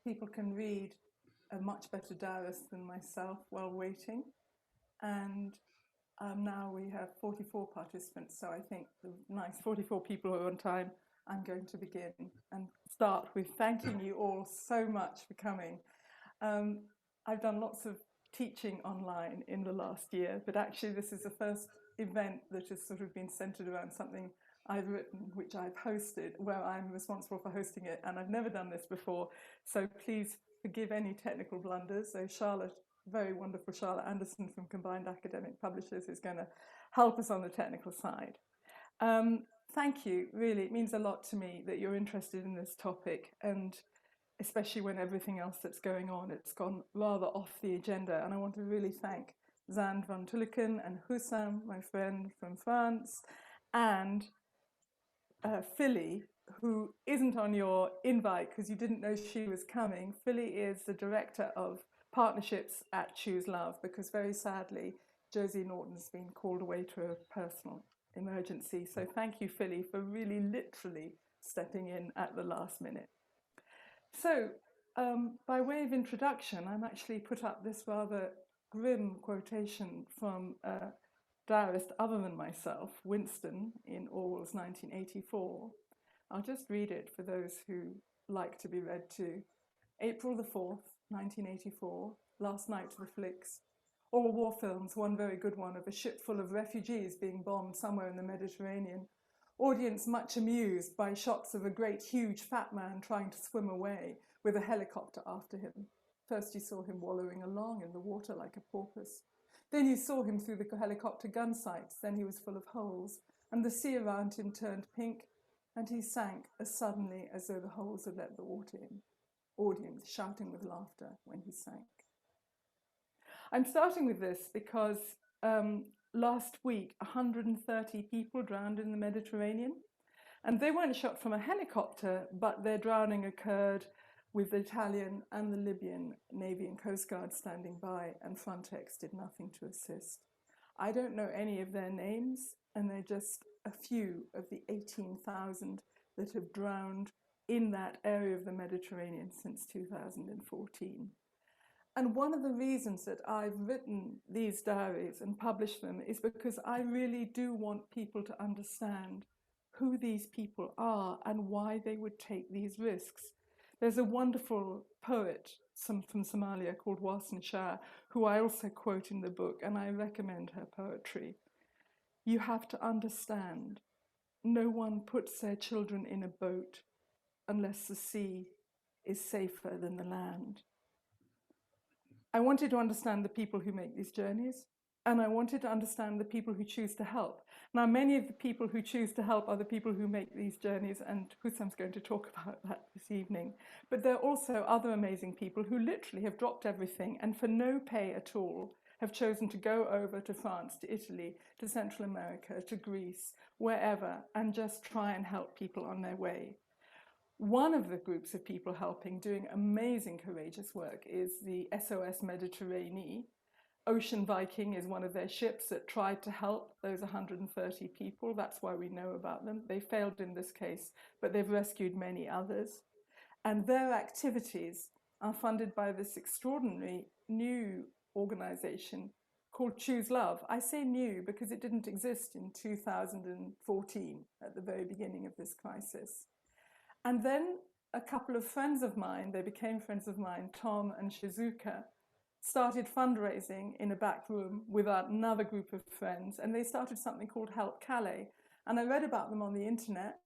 people can read a much better diarist than myself while waiting. And now we have 44 participants, so I think the nice 44 people who are on time. I'm going to begin and start with thanking you all so much for coming. I've done lots of teaching online in the last year, but actually this is the first event that has sort of been centered around something I've written, which I've hosted, where I'm responsible for hosting it, and I've never done this before, so please forgive any technical blunders. So Charlotte, very wonderful Charlotte Anderson from Combined Academic Publishers, is going to help us on the technical side. Thank you, really, it means a lot to me that you're interested in this topic, and especially when everything else that's going on, it's gone rather off the agenda. And I want to really thank Zand van Tulleken and Hussam, my friend from France, and Philly, who isn't on your invite because you didn't know she was coming. Philly is the director of partnerships at Choose Love, because very sadly, Josie Norton's been called away to a personal emergency. So thank you, Philly, for really literally stepping in at the last minute. So, by way of introduction, I'm actually put up this rather grim quotation from a diarist other than myself, Winston, in Orwell's 1984. I'll just read it for those who like to be read to. April the 4th, 1984, last night to the flicks. All war films, one very good one of a ship full of refugees being bombed somewhere in the Mediterranean. Audience much amused by shots of a great huge fat man trying to swim away with a helicopter after him. First you saw him wallowing along in the water like a porpoise. Then you saw him through the helicopter gun sights, then he was full of holes, and the sea around him turned pink, and he sank as suddenly as though the holes had let the water in. Audience shouting with laughter when he sank. I'm starting with this because last week, 130 people drowned in the Mediterranean. And they weren't shot from a helicopter, but their drowning occurred with the Italian and the Libyan Navy and Coast Guard standing by, and Frontex did nothing to assist. I don't know any of their names, and they're just a few of the 18,000 that have drowned in that area of the Mediterranean since 2014. And one of the reasons that I've written these diaries and published them is because I really do want people to understand who these people are and why they would take these risks. There's a wonderful poet from Somalia called Wasan Shah, who I also quote in the book, and I recommend her poetry. You have to understand, no one puts their children in a boat unless the sea is safer than the land. I wanted to understand the people who make these journeys, and I wanted to understand the people who choose to help. Now, many of the people who choose to help are the people who make these journeys, and Hussam's going to talk about that this evening. But there are also other amazing people who literally have dropped everything and for no pay at all have chosen to go over to France, to Italy, to Central America, to Greece, wherever, and just try and help people on their way. One of the groups of people helping, doing amazing, courageous work, is the SOS Mediterranean. Ocean Viking is one of their ships that tried to help those 130 people. That's why we know about them. They failed in this case, but they've rescued many others. And their activities are funded by this extraordinary new organization called Choose Love. I say new because it didn't exist in 2014 at the very beginning of this crisis. And then a couple of friends of mine, they became friends of mine, Tom and Shizuka, started fundraising in a back room with another group of friends, and they started something called Help Calais. And I read about them on the internet,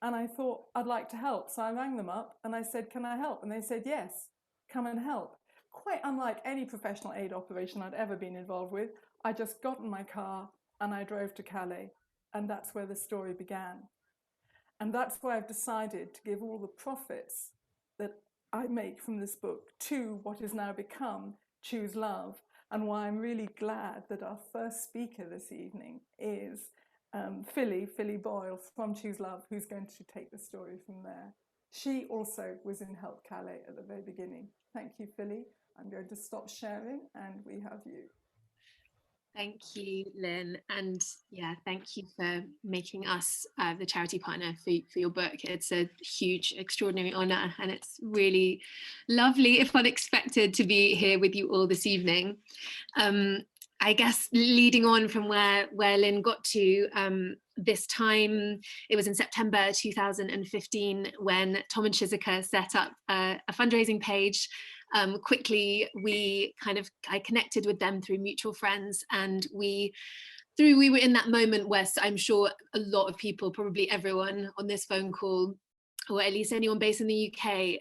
and I thought, I'd like to help. So I rang them up and I said, can I help? And they said, yes, come and help. Quite unlike any professional aid operation I'd ever been involved with, I just got in my car and I drove to Calais, and that's where the story began. And that's why I've decided to give all the profits that I make from this book to what has now become Choose Love, and why I'm really glad that our first speaker this evening is Philly Boyle from Choose Love, who's going to take the story from there. She also was in Help Calais at the very beginning. Thank you, Philly. I'm going to stop sharing, and we have you. Thank you, Lynn. And yeah, thank you for making us the charity partner for your book. It's a huge, extraordinary honour, and it's really lovely, if unexpected, to be here with you all this evening. I guess leading on from where Lynn got to, this time, it was in September 2015 when Tom and Shizuka set up a fundraising page. Quickly, I connected with them through mutual friends, and we were in that moment where I'm sure a lot of people, probably everyone on this phone call, or at least anyone based in the UK,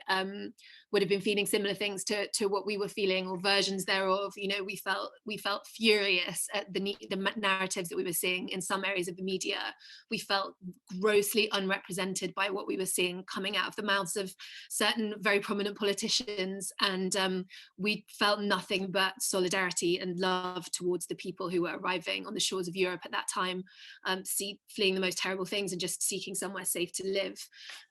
would have been feeling similar things to what we were feeling, or versions thereof. You know, we felt furious at the narratives that we were seeing in some areas of the media. We felt grossly unrepresented by what we were seeing coming out of the mouths of certain very prominent politicians, and we felt nothing but solidarity and love towards the people who were arriving on the shores of Europe at that time, fleeing the most terrible things and just seeking somewhere safe to live.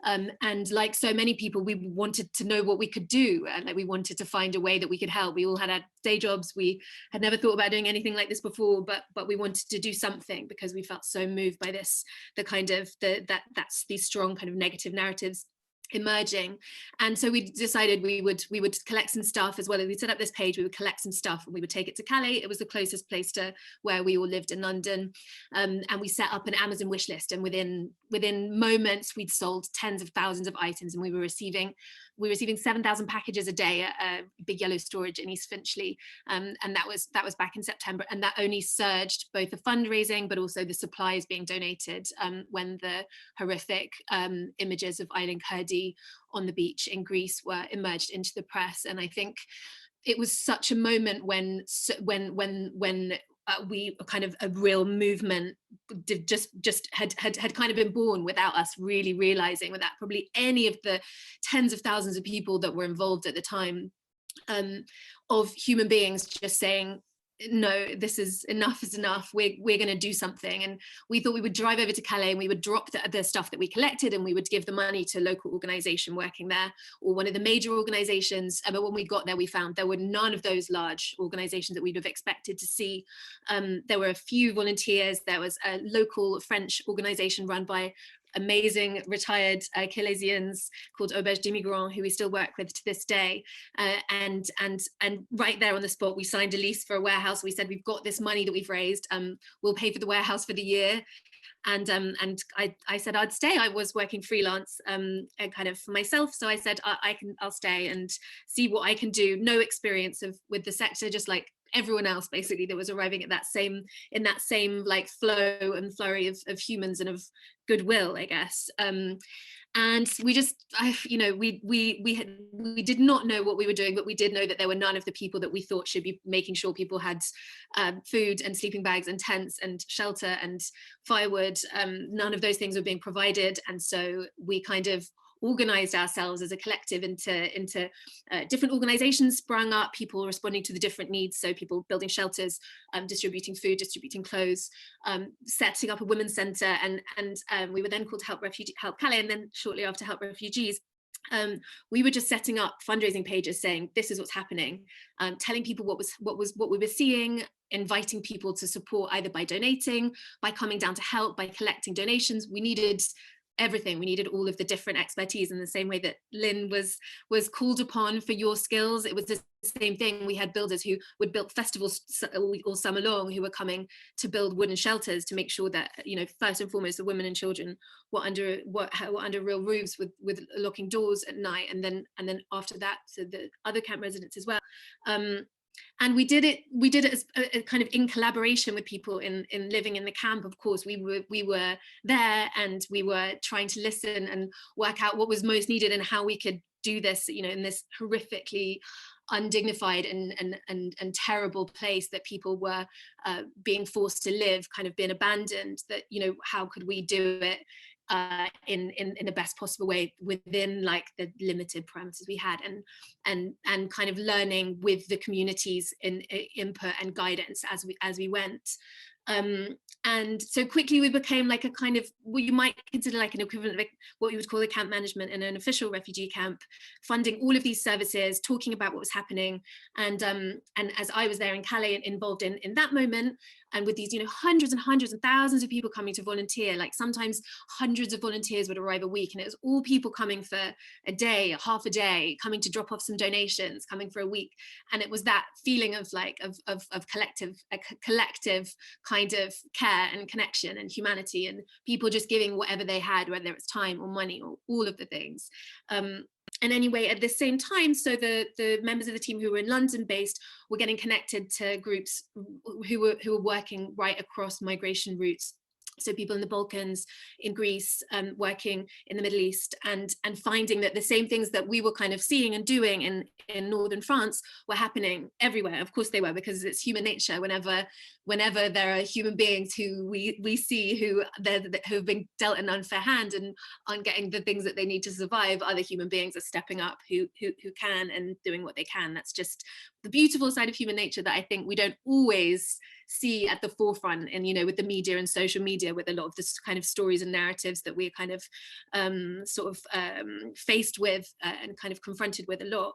And like so many people, we wanted to know what we could do, and like we wanted to find a way that we could help. We all had our day jobs. We had never thought about doing anything like this before, but we wanted to do something because we felt so moved by this, that's these strong kind of negative narratives emerging. And so we decided we would collect some stuff. As well as we set up this page, we would collect some stuff and we would take it to Calais. It was the closest place to where we all lived in London, and we set up an Amazon wish list, and within moments we'd sold tens of thousands of items, and we were receiving 7,000 packages a day at a big yellow storage in East Finchley, and that was back in September. And that only surged both the fundraising but also the supplies being donated when the horrific images of Aylan Kurdi on the beach in Greece were emerged into the press. And I think it was such a moment when we kind of a real movement just had kind of been born without us really realizing, without probably any of the tens of thousands of people that were involved at the time, of human beings just saying, no, this is enough is enough. We're going to do something. And we thought we would drive over to Calais and we would drop the stuff that we collected, and we would give the money to a local organization working there, or one of the major organizations. But when we got there, we found there were none of those large organizations that we'd have expected to see. There were a few volunteers. There was a local French organization run by amazing retired Calaisians called Auberge des Migrants, who we still work with to this day. And right there on the spot, we signed a lease for a warehouse. We said, we've got this money that we've raised. We'll pay for the warehouse for the year. And I said I'd stay. I was working freelance kind of for myself, so I said I'll stay and see what I can do. No experience with the sector, just like everyone else basically that was arriving at that same like flow and flurry of humans and of goodwill, I guess. And we just, we did not know what we were doing, but we did know that there were none of the people that we thought should be making sure people had food and sleeping bags and tents and shelter and firewood. None of those things were being provided. And so we kind of organized ourselves as a collective into different organizations sprung up, people responding to the different needs. So people building shelters, distributing food, distributing clothes, setting up a women's center, and we were then called Help Calais, and then shortly after Help Refugees. We were just setting up fundraising pages saying, this is what's happening, telling people what we were seeing, inviting people to support either by donating, by coming down to help, by collecting donations. We needed everything. We needed all of the different expertise, in the same way that Lynn was called upon for your skills. It was the same thing. We had builders who would build festivals all summer long, who were coming to build wooden shelters to make sure that, first and foremost, the women and children were under real roofs with locking doors at night, and then after that, so the other camp residents as well. And we did it as a kind of in collaboration with people in living in the camp. Of course, we were there, and we were trying to listen and work out what was most needed and how we could do this, in this horrifically undignified and terrible place that people were being forced to live, kind of being abandoned. That, how could we do it in the best possible way within like the limited parameters we had, and kind of learning with the communities in input and guidance as we went. And so quickly we became like a kind of what you might consider like an equivalent of what you would call a camp management in an official refugee camp, funding all of these services, talking about what was happening. And as I was there in Calais, involved in that moment, and with these, hundreds and hundreds and thousands of people coming to volunteer, like sometimes hundreds of volunteers would arrive a week, and it was all people coming for a day, half a day, coming to drop off some donations, coming for a week. And it was that feeling of like of collective kind of care and connection and humanity, and people just giving whatever they had, whether it's time or money or all of the things. And anyway, at the same time, so the members of the team who were in London based were getting connected to groups who were working right across migration routes. So people in the Balkans, in Greece, working in the Middle East, and finding that the same things that we were kind of seeing and doing in northern France were happening everywhere. Of course they were, because it's human nature. Whenever there are human beings who we see who have been dealt an unfair hand and aren't getting the things that they need to survive, other human beings are stepping up who can and doing what they can. That's just the beautiful side of human nature that I think we don't always see at the forefront, and with the media and social media, with a lot of this kind of stories and narratives that we're kind of faced with and kind of confronted with a lot.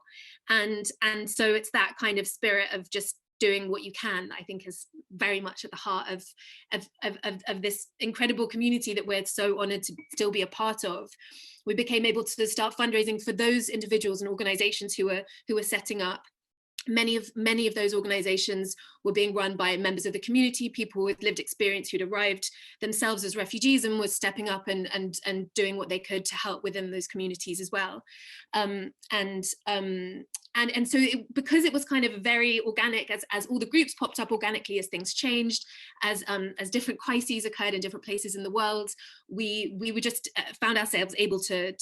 And so it's that kind of spirit of just doing what you can, I think, is very much at the heart of this incredible community that we're so honored to still be a part of. We became able to start fundraising for those individuals and organizations who were setting up. Many of those organizations were being run by members of the community, people with lived experience who'd arrived themselves as refugees and was stepping up and doing what they could to help within those communities as well. And so because it was kind of very organic, as all the groups popped up organically, as things changed, as different crises occurred in different places in the world, we were just found ourselves able to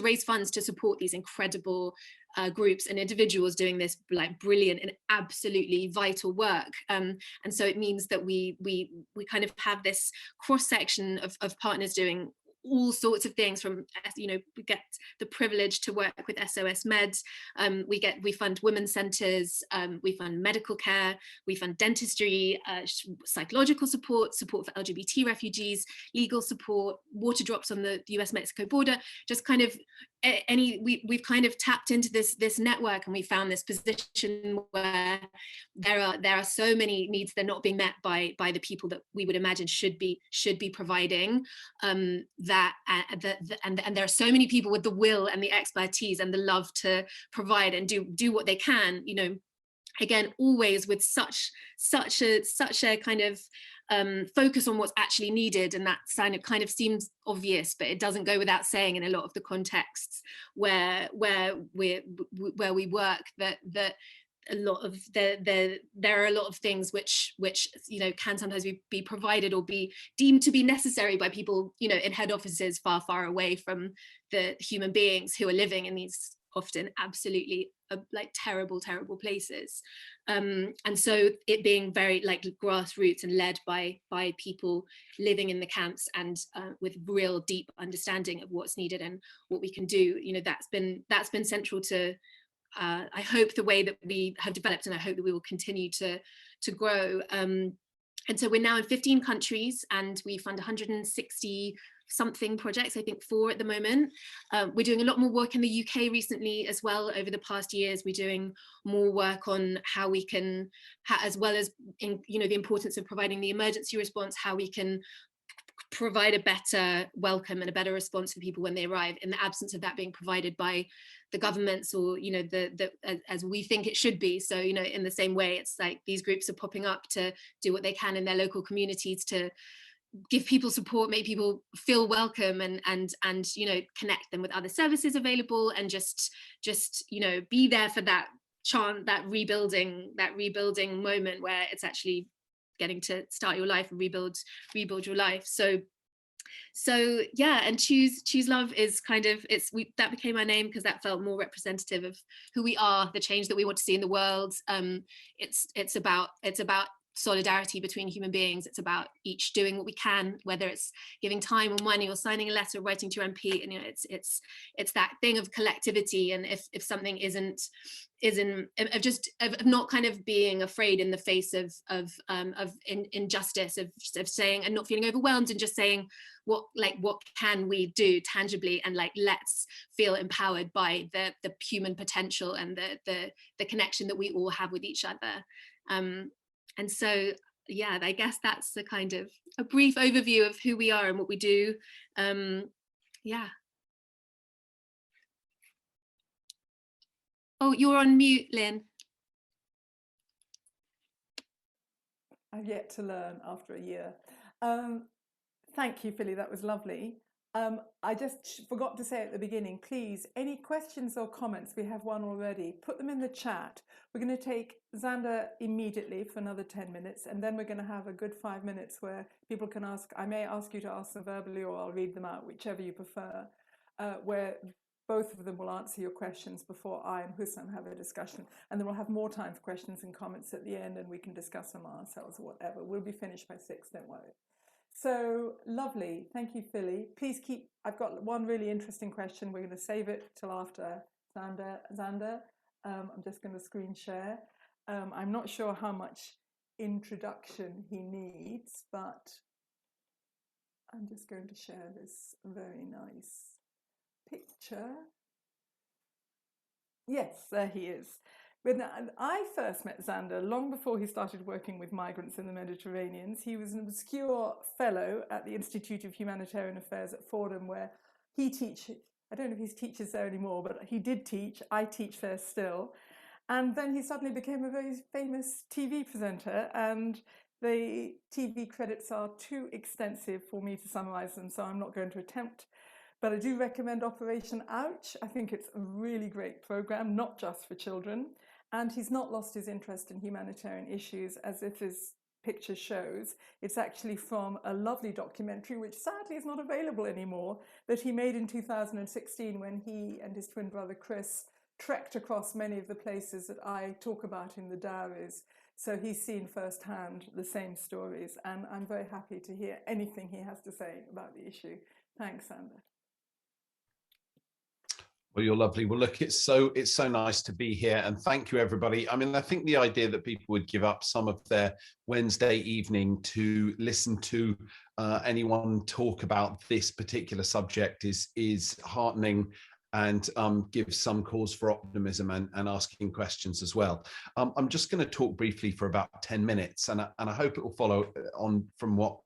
raise funds to support these incredible groups and individuals doing this like brilliant and absolutely vital work. And so it means that we kind of have this cross section of partners doing all sorts of things, from we get the privilege to work with SOS Med, we fund women's centres, we fund medical care, we fund dentistry, psychological support for LGBT refugees, legal support, water drops on the US-Mexico border, just kind of we've kind of tapped into this network, and we found this position where there are so many needs that are not being met by the people that we would imagine should be providing, and there are so many people with the will and the expertise and the love to provide and do what they can, again, always with such a kind of focus on what's actually needed. And that kind of seems obvious, but it doesn't go without saying in a lot of the contexts where we work, that a lot of there are a lot of things which can sometimes be provided or be deemed to be necessary by people in head offices far away from the human beings who are living in these often absolutely like terrible places, and so it being very like grassroots and led by people living in the camps, and with real deep understanding of what's needed and what we can do, that's been central to I hope the way that we have developed, and I hope that we will continue to grow. And so we're now in 15 countries, and we fund 160 something projects, I think 4 at the moment. We're doing a lot more work in the UK recently as well. Over the past years, we're doing more work on how we can, as well as in, the importance of providing the emergency response, how we can provide a better welcome and a better response for people when they arrive, in the absence of that being provided by the governments or as we think it should be. So in the same way, it's like these groups are popping up to do what they can in their local communities to give people support, make people feel welcome, and connect them with other services available, and just be there for that that rebuilding moment where it's actually getting to start your life and rebuild your life. So yeah, and choose love is kind of, that became our name because that felt more representative of who we are, the change that we want to see in the world. It's about solidarity between human beings. It's about each doing what we can, whether it's giving time or money or signing a letter, writing to your MP. And it's that thing of collectivity. And if something isn't of not kind of being afraid in the face of injustice, of saying and not feeling overwhelmed, and just saying what can we do tangibly, and let's feel empowered by the human potential and the connection that we all have with each other. And so, yeah, I guess that's the kind of a brief overview of who we are and what we do. Yeah. Oh, you're on mute, Lynn. I've yet to learn after a year. Thank you, Philly. That was lovely. I just forgot to say at the beginning, please, any questions or comments, we have one already, put them in the chat. We're going to take Xander immediately for another 10 minutes, and then we're going to have a good 5 minutes where people can ask. I may ask you to ask them verbally, or I'll read them out, whichever you prefer, where both of them will answer your questions before I and Hussam have a discussion. And then we'll have more time for questions and comments at the end, and we can discuss them ourselves or whatever. We'll be finished by 6, don't worry. So lovely. Thank you, Philly. Please keep, I've got one really interesting question. We're going to save it till after Xander. I'm just going to screen share. I'm not sure how much introduction he needs, but I'm just going to share this very nice picture. Yes, there he is. When I first met Xander, long before he started working with migrants in the Mediterranean, he was an obscure fellow at the Institute of Humanitarian Affairs at Fordham, where he teaches. I don't know if he teaches there anymore, but he did teach. I teach there still. And then he suddenly became a very famous TV presenter, and the TV credits are too extensive for me to summarize them, so I'm not going to attempt. But I do recommend Operation Ouch. I think it's a really great program, not just for children. And he's not lost his interest in humanitarian issues, as if his picture shows. It's actually from a lovely documentary, which sadly is not available anymore, that he made in 2016 when he and his twin brother Chris trekked across many of the places that I talk about in the diaries. So he's seen firsthand the same stories, and I'm very happy to hear anything he has to say about the issue. Thanks, Sander. Well, you're lovely. Well, look, it's so nice to be here, and thank you, everybody. I mean, I think the idea that people would give up some of their Wednesday evening to listen to anyone talk about this particular subject is heartening, and gives some cause for optimism and asking questions as well. I'm just going to talk briefly for about 10 minutes, and I hope it will follow on from what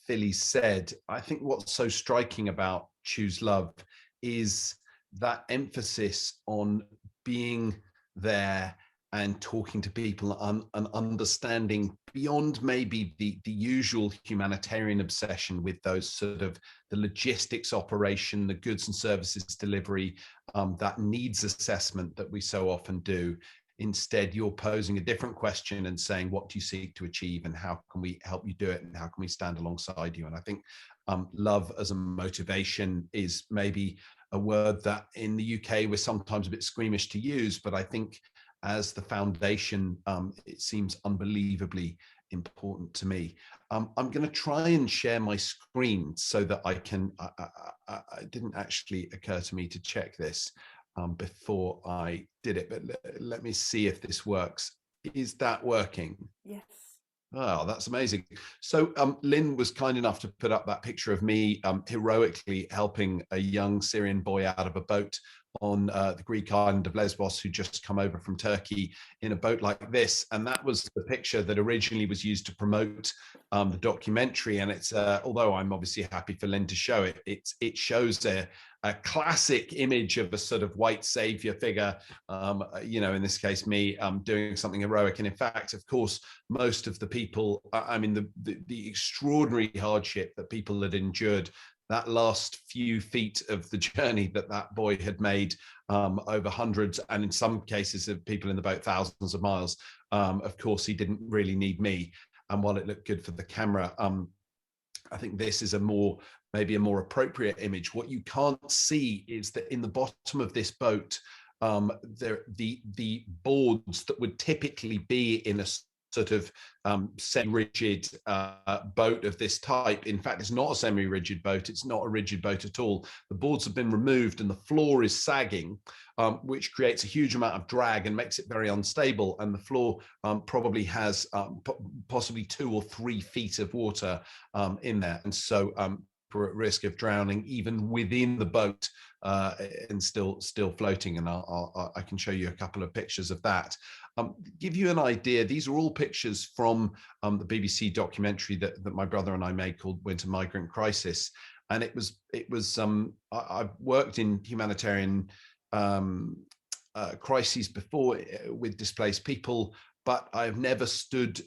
Philly said. I think what's so striking about Choose Love is that emphasis on being there and talking to people and understanding beyond maybe the usual humanitarian obsession with those sort of the logistics operation, the goods and services delivery, that needs assessment that we so often do. Instead, you're posing a different question and saying, what do you seek to achieve, and how can we help you do it, and how can we stand alongside you? And I think love as a motivation is maybe a word that in the UK we're sometimes a bit squeamish to use, but I think as the foundation, it seems unbelievably important to me. I'm going to try and share my screen so that I can, it didn't actually occur to me to check this before I did it, but let me see if this works. Is that working? Yes. Oh, that's amazing. So Lynn was kind enough to put up that picture of me heroically helping a young Syrian boy out of a boat on the Greek island of Lesbos, who just come over from Turkey in a boat like this. And that was the picture that originally was used to promote the documentary. And it's, although I'm obviously happy for Lynn to show it, it shows a classic image of a sort of white savior figure, you know, in this case, me doing something heroic. And in fact, of course, most of the people, I mean, the extraordinary hardship that people had endured that last few feet of the journey that boy had made over hundreds, and in some cases of people in the boat, thousands of miles. Of course, he didn't really need me. And while it looked good for the camera, I think this is maybe a more appropriate image. What you can't see is that in the bottom of this boat, the boards that would typically be in a sort of semi-rigid boat of this type. In fact, it's not a semi-rigid boat. It's not a rigid boat at all. The boards have been removed and the floor is sagging, which creates a huge amount of drag and makes it very unstable. And the floor probably has possibly 2 or 3 feet of water in there. And so we're at risk of drowning even within the boat and still floating. And I can show you a couple of pictures of that. Give you an idea, these are all pictures from the BBC documentary that my brother and I made called Winter Migrant Crisis. And I've worked in humanitarian crises before with displaced people, but I've never stood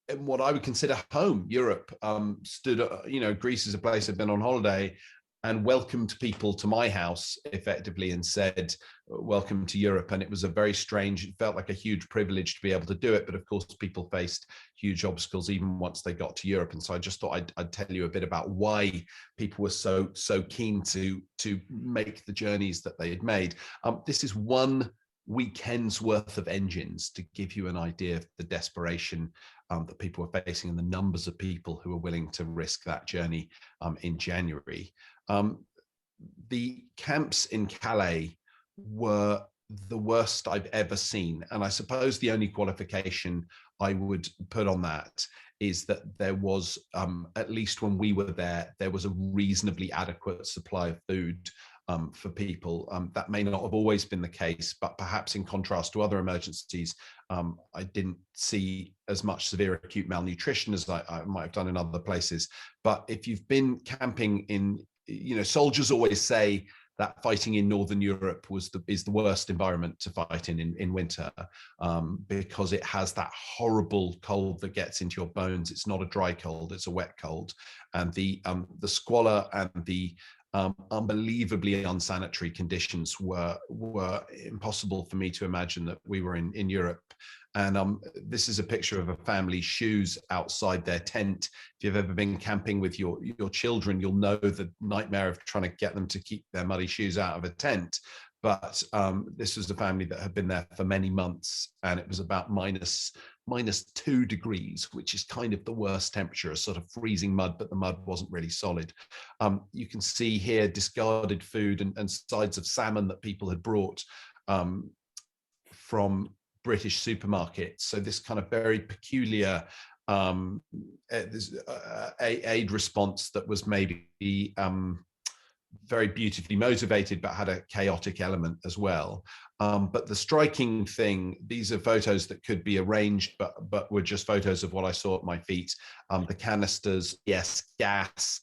in what I would consider home, Europe. Greece is a place I've been on holiday and welcomed people to my house effectively and said, welcome to Europe. And it was a very strange, it felt like a huge privilege to be able to do it. But of course, people faced huge obstacles even once they got to Europe. And so I just thought I'd tell you a bit about why people were so keen to make the journeys that they had made. This is one weekend's worth of engines to give you an idea of the desperation that people were facing and the numbers of people who were willing to risk that journey in January. The camps in Calais were the worst I've ever seen. And I suppose the only qualification I would put on that is that there was, at least when we were there was a reasonably adequate supply of food for people. That may not have always been the case, but perhaps in contrast to other emergencies, I didn't see as much severe acute malnutrition as I might have done in other places. But if you've been camping in, soldiers always say that fighting in Northern Europe is the worst environment to fight in winter, because it has that horrible cold that gets into your bones. It's not a dry cold, it's a wet cold. And the squalor and the unbelievably unsanitary conditions were impossible for me to imagine that we were in Europe. And this is a picture of a family's shoes outside their tent. If you've ever been camping with your children, you'll know the nightmare of trying to get them to keep their muddy shoes out of a tent. But this was a family that had been there for many months, and it was about minus 2 degrees, which is kind of the worst temperature, a sort of freezing mud, but the mud wasn't really solid. You can see here discarded food and sides of salmon that people had brought from British supermarkets. So this kind of very peculiar aid response that was maybe very beautifully motivated, but had a chaotic element as well. But the striking thing, these are photos that could be arranged, but were just photos of what I saw at my feet. The canisters, yes, gas,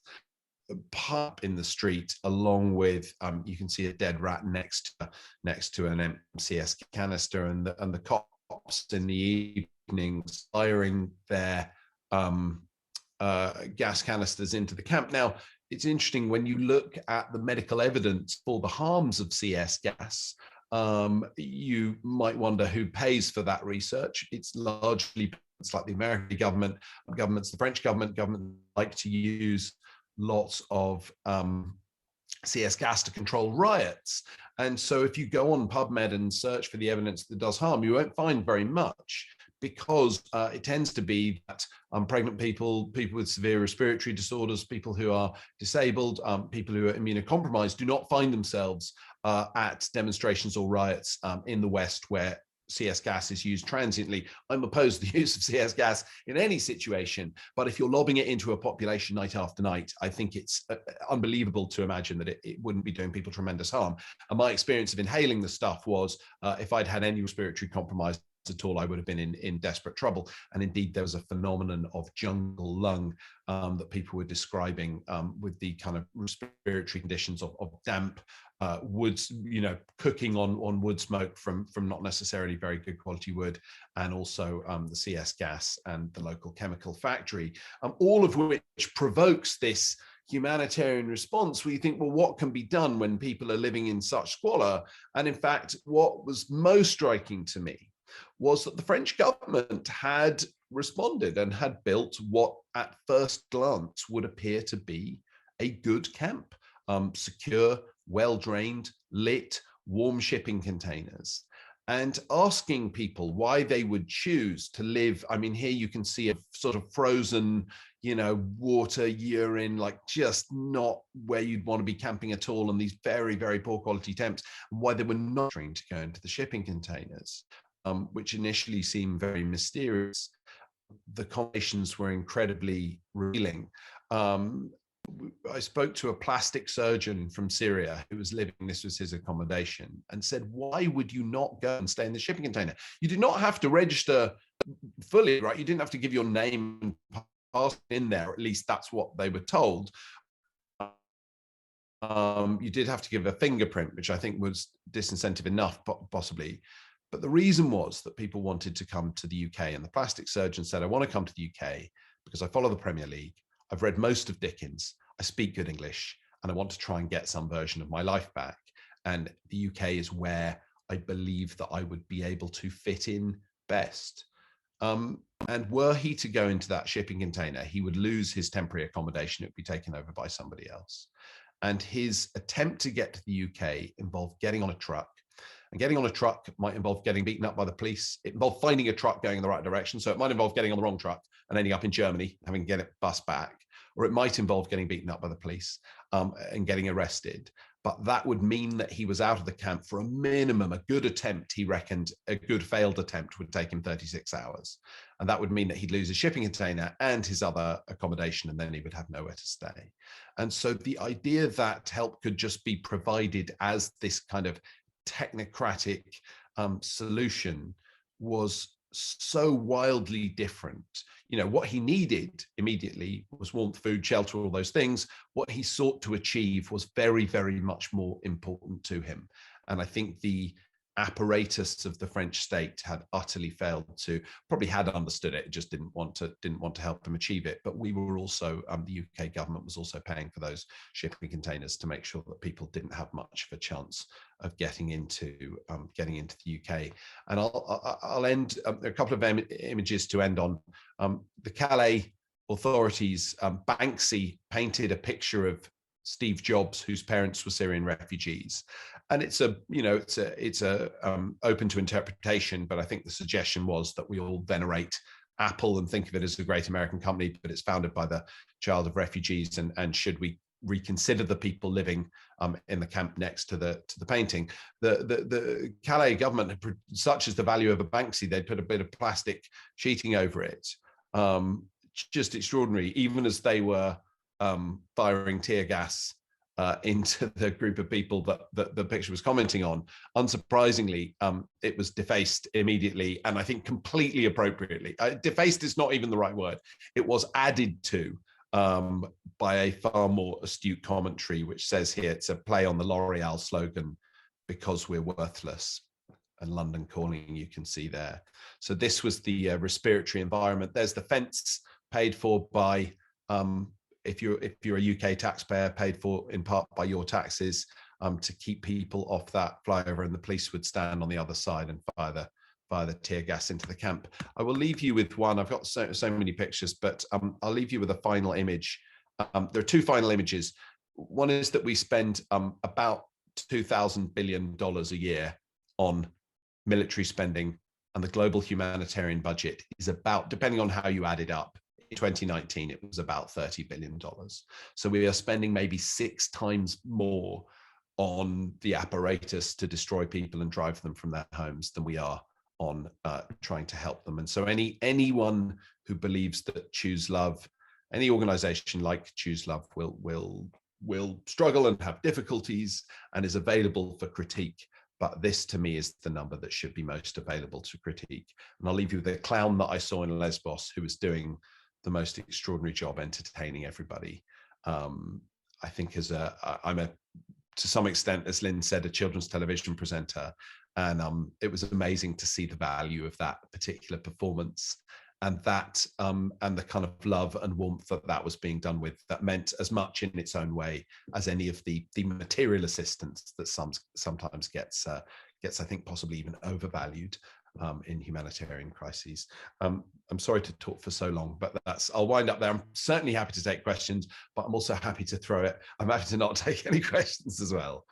pop in the street, along with you can see a dead rat next to an MCS canister, and the cops in the evenings firing their gas canisters into the camp. Now, it's interesting when you look at the medical evidence for the harms of CS gas. You might wonder who pays for that research. It's like the American government, the French government like to use lots of CS gas to control riots. And so if you go on PubMed and search for the evidence that does harm, you won't find very much, because it tends to be that pregnant people with severe respiratory disorders, people who are disabled, people who are immunocompromised do not find themselves at demonstrations or riots in the West where CS gas is used transiently. I'm opposed to the use of CS gas in any situation, but if you're lobbing it into a population night after night, I think it's unbelievable to imagine that it wouldn't be doing people tremendous harm. And my experience of inhaling the stuff was if I'd had any respiratory compromise at all, I would have been in desperate trouble. And indeed, there was a phenomenon of jungle lung that people were describing with the kind of respiratory conditions of damp woods, cooking on wood smoke from not necessarily very good quality wood, and also the CS gas and the local chemical factory, all of which provokes this humanitarian response where you think, well, what can be done when people are living in such squalor? And in fact, what was most striking to me was that the French government had responded and had built what at first glance would appear to be a good camp, secure, well-drained, lit, warm shipping containers. and asking people why they would choose to live. I mean, here you can see a sort of frozen, water, urine, like just not where you'd want to be camping at all, and these very, very poor quality temps, and why they were not trying to go into the shipping containers, which initially seemed very mysterious. The conditions were incredibly revealing. I spoke to a plastic surgeon from Syria who was living, this was his accommodation, and said, why would you not go and stay in the shipping container? You did not have to register fully, right? You didn't have to give your name and pass in there, or at least that's what they were told. You did have to give a fingerprint, which I think was disincentive enough, possibly. But the reason was that people wanted to come to the UK, and the plastic surgeon said, I want to come to the UK because I follow the Premier League. I've read most of Dickens. I speak good English, and I want to try and get some version of my life back. And the UK is where I believe that I would be able to fit in best. And were he to go into that shipping container, he would lose his temporary accommodation. It would be taken over by somebody else. And his attempt to get to the UK involved getting on a truck. And getting on a truck might involve getting beaten up by the police. It involved finding a truck going in the right direction. So it might involve getting on the wrong truck and ending up in Germany, having to get it bus back. Or it might involve getting beaten up by the police and getting arrested. But that would mean that he was out of the camp for a minimum. A good attempt, he reckoned, a good failed attempt would take him 36 hours. And that would mean that he'd lose his shipping container and his other accommodation, and then he would have nowhere to stay. And so the idea that help could just be provided as this kind of technocratic solution was so wildly different. What he needed immediately was warmth, food, shelter, all those things. What he sought to achieve was very, very much more important to him. And I think the apparatus of the French state had utterly failed to, probably had understood it, just didn't want to help him achieve it. But we were also, the UK government was also paying for those shipping containers to make sure that people didn't have much of a chance of getting into the UK. And I'll end a couple of images to end on. The Calais authorities, Banksy painted a picture of Steve Jobs, whose parents were Syrian refugees. And it's open to interpretation, but I think the suggestion was that we all venerate Apple and think of it as a great American company, but it's founded by the child of refugees. And should we reconsider the people living in the camp next to the painting? The Calais government, such as the value of a Banksy, they'd put a bit of plastic sheeting over it. Just extraordinary, even as they were firing tear gas into the group of people that the picture was commenting on. Unsurprisingly, it was defaced immediately, and I think completely appropriately. Defaced is not even the right word. It was added to by a far more astute commentary, which says here, it's a play on the L'Oreal slogan, because we're worthless. And London Calling, you can see there. So this was the respiratory environment. There's the fence, paid for by, if you're a UK taxpayer, paid for in part by your taxes, to keep people off that flyover, and the police would stand on the other side and fire the tear gas into the camp. I will leave you with one. I've got so many pictures, but I'll leave you with a final image. There are two final images. One is that we spend about $2,000 billion a year on military spending, and the global humanitarian budget is about, depending on how you add it up, in 2019, it was about $30 billion. So we are spending maybe 6 times more on the apparatus to destroy people and drive them from their homes than we are on trying to help them. And so anyone who believes that Choose Love, any organization like Choose Love, will struggle and have difficulties and is available for critique. But this, to me, is the number that should be most available to critique. And I'll leave you with a clown that I saw in Lesbos, who was doing the most extraordinary job entertaining everybody. I think I'm to some extent, as Lynn said, a children's television presenter. And it was amazing to see the value of that particular performance, and that and the kind of love and warmth that was being done with, that meant as much in its own way as any of the material assistance that sometimes gets, I think, possibly even overvalued in humanitarian crises. I'm sorry to talk for so long, but I'll wind up there. I'm certainly happy to take questions, but I'm also happy to throw it. I'm happy to not take any questions as well.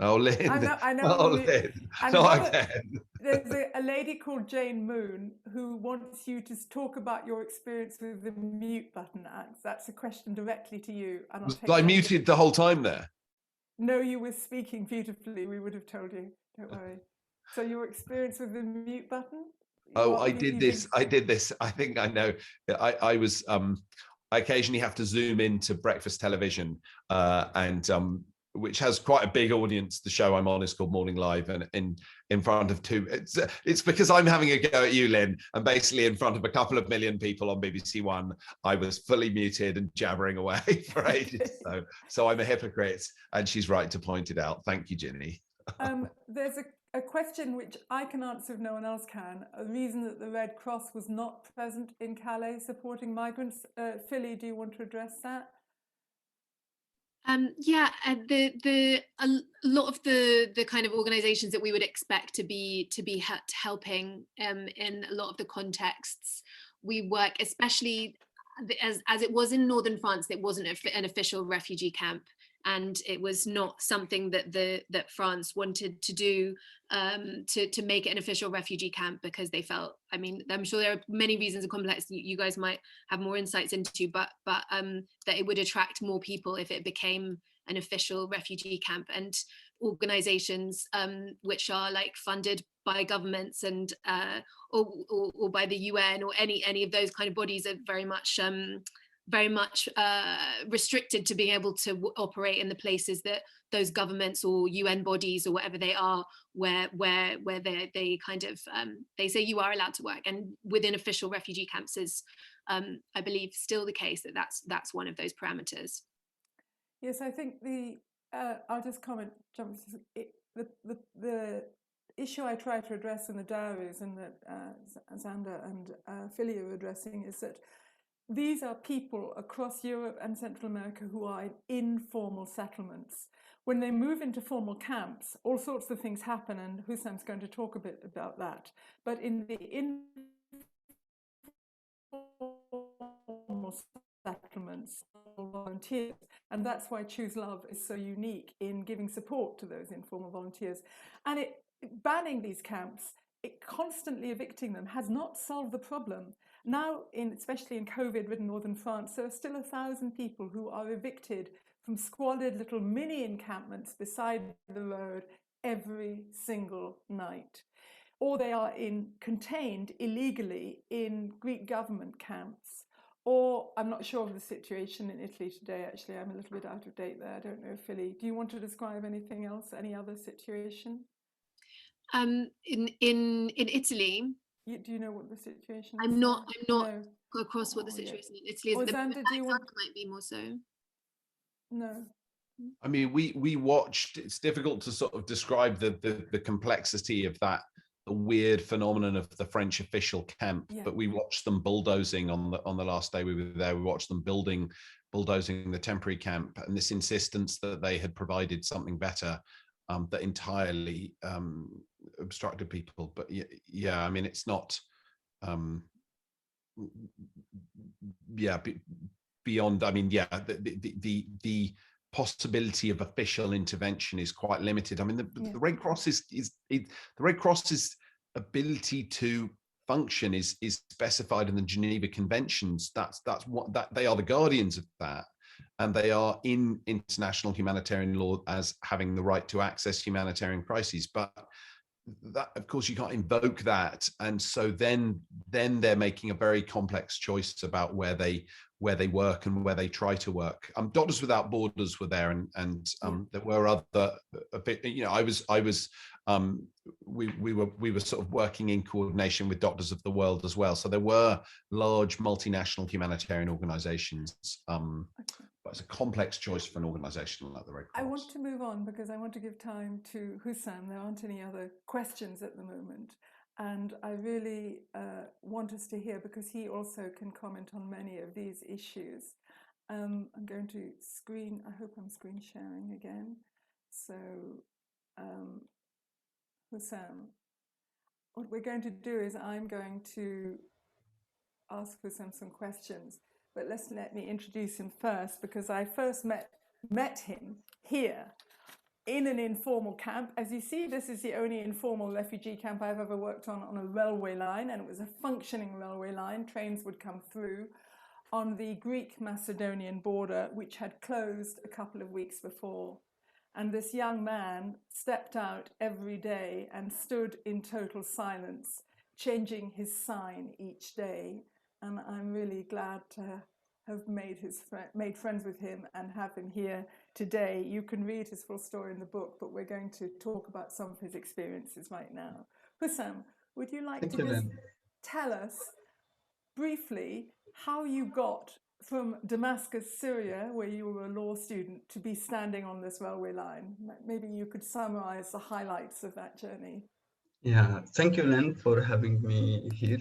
Oh, Lynn. I know. Oh, Lynn. And Not again. there's a lady called Jane Moon who wants you to talk about your experience with the mute button act. That's a question directly to you. Was I muted the whole time there? No, you were speaking beautifully. We would have told you. Don't worry. So your experience with the mute button? Oh, I did this. I think I know. I was. I occasionally have to zoom into breakfast television, and which has quite a big audience. The show I'm on is called Morning Live, and in front of two. It's because I'm having a go at you, Lynn, and basically in front of a couple of million people on BBC One, I was fully muted and jabbering away for ages. So I'm a hypocrite, and she's right to point it out. Thank you, Ginny. There's a question which I can answer if no one else can. A reason that the Red Cross was not present in Calais supporting migrants. Philly, do you want to address that? Yeah, a lot of the kind of organisations that we would expect to be helping in a lot of the contexts we work, especially as it was in northern France, it wasn't an official refugee camp, and it was not something that France wanted to do, to make it an official refugee camp, because they felt, I mean, I'm sure there are many reasons and complex you guys might have more insights into, but that it would attract more people if it became an official refugee camp. And organizations which are like funded by governments and or by the UN or any of those kind of bodies are very much restricted to being able to operate in the places that those governments or UN bodies or whatever they are, where they kind of they say you are allowed to work. And within official refugee camps is, I believe, still the case that's one of those parameters. Yes, I think I'll just comment. The issue I try to address in the diaries, and that Xander and Philly are addressing, is that these are people across Europe and Central America who are in informal settlements. When they move into formal camps, all sorts of things happen, and Hussam's going to talk a bit about that. But in the informal settlements, volunteers, and that's why Choose Love is so unique in giving support to those informal volunteers. And banning these camps, constantly evicting them, has not solved the problem. Now, especially in COVID-ridden northern France, there are still 1,000 people who are evicted from squalid little mini encampments beside the road every single night. Or they are contained illegally in Greek government camps. Or I'm not sure of the situation in Italy today, actually. I'm a little bit out of date there. I don't know, Philly. Do you want to describe anything else, any other situation? In Italy, do you know what the situation is? I'm not no. across what the situation in Italy is. Or Xander, do you want? Might be more so. No. I mean, we watched. It's difficult to sort of describe the complexity of that, the weird phenomenon of the French official camp. Yeah. But we watched them bulldozing on the last day we were there. We watched them bulldozing the temporary camp, and this insistence that they had provided something better that entirely obstructed people. But yeah, I mean, it's not. Beyond. I mean, yeah, the possibility of official intervention is quite limited. I mean, the Red Cross the Red Cross's ability to function is specified in the Geneva Conventions. That's what they are, the guardians of that, and they are in international humanitarian law as having the right to access humanitarian crises. But that, of course, you can't invoke that, and so then they're making a very complex choice about where they work and where they try to work. Doctors Without Borders were there, and there were other, we were sort of working in coordination with Doctors of the World as well. So there were large multinational humanitarian organizations. But it's a complex choice for an organization like the Red Cross. I want to move on because I want to give time to Hussam. There aren't any other questions at the moment. And I really want us to hear, because he also can comment on many of these issues. I'm going to I hope I'm screen sharing again. So, Hussam, what we're going to do is I'm going to ask Hussam some questions, but let me introduce him first, because I first met him here in an informal camp. As you see, this is the only informal refugee camp I've ever worked on a railway line, and it was a functioning railway line. Trains would come through on the Greek-Macedonian border, which had closed a couple of weeks before. And this young man stepped out every day and stood in total silence, changing his sign each day. And I'm really glad to have made friends with him and have him here today. You can read his full story in the book, but we're going to talk about some of his experiences right now. Hussam, would you like to just tell us briefly how you got from Damascus, Syria, where you were a law student, to be standing on this railway line? Maybe you could summarize the highlights of that journey. Yeah, thank you, Len, for having me here.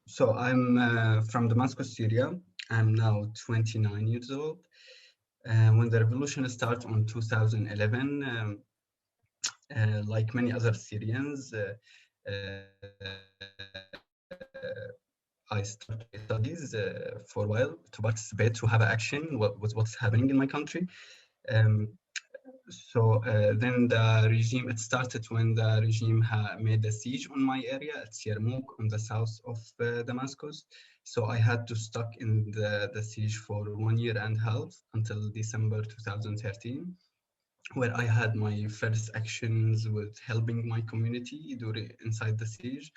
So I'm from Damascus, Syria. I'm now 29 years old. When the revolution started in 2011, like many other Syrians, I started studies for a while to participate, to have action with what's happening in my country. Then the regime, it started when the regime made a siege on my area at Yarmouk on the south of Damascus. So I had to stuck in the siege for 1 year and a half until December 2013, where I had my first actions with helping my community inside the siege.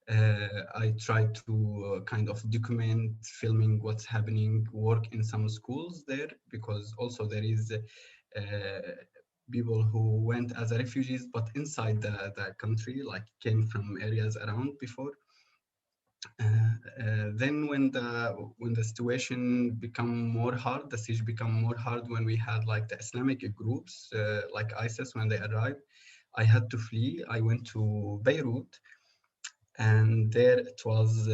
I tried to kind of document, filming what's happening, work in some schools there, because also there is people who went as refugees, but inside the country, like came from areas around before. Then when the situation become more hard, the siege become more hard when we had like the Islamic groups like ISIS, when they arrived, I had to flee. I went to Beirut, and there it was